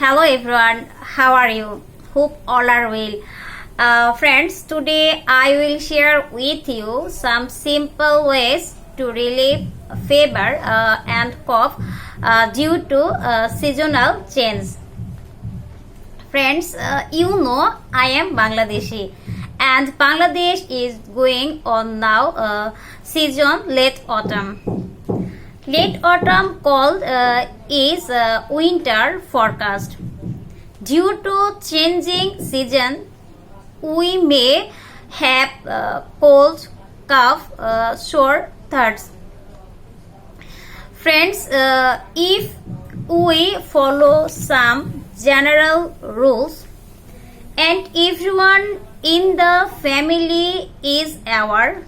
Hello everyone, how are you? Hope all are well. Friends, today I will share with you some simple ways to relieve fever and cough due to seasonal change. Friends, you know I am Bangladeshi and Bangladesh is going on now season late autumn. Late autumn called is winter forecast. Due to changing season, we may have cold, cough, sore throats. Friends, if we follow some general rules and everyone in the family is aware,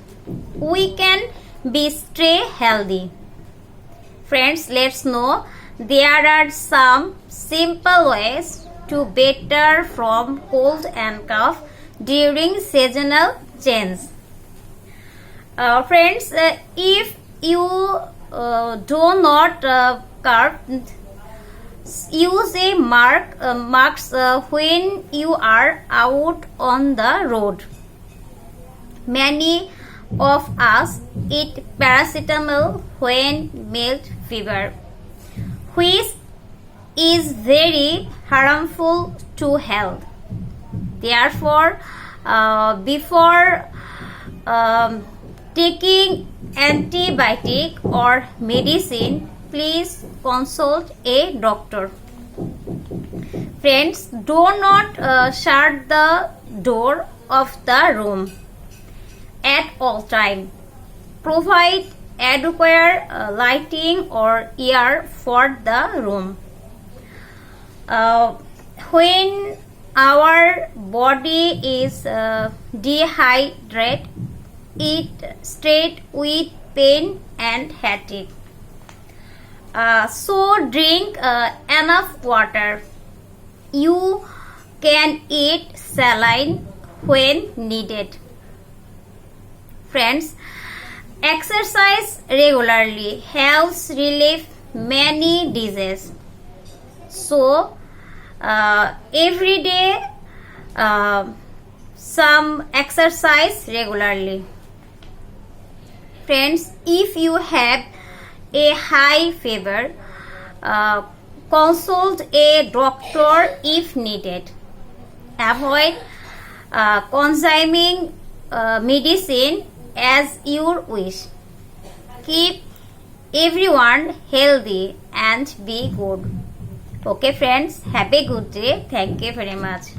we can be stay healthy. Friends, let's know there are some simple ways to better from cold and cough during seasonal change. Friends, if you do not cough, use a marks when you are out on the road. Many of us eat paracetamol when mild fever, which is very harmful to health. Therefore, before taking antibiotic or medicine, please consult a doctor. Friends, do not shut the door of the room at all time. Provide adequate lighting or air for the room. When our body is dehydrated, it starts with pain and headache. So drink enough water. You can eat saline when needed. Friends, exercise regularly helps relieve many diseases. So, every day, some exercise regularly. Friends, if you have a high fever, consult a doctor if needed. Avoid consuming medicine as you wish. Keep everyone healthy and be good. Okay friends, have a good day. Thank you very much.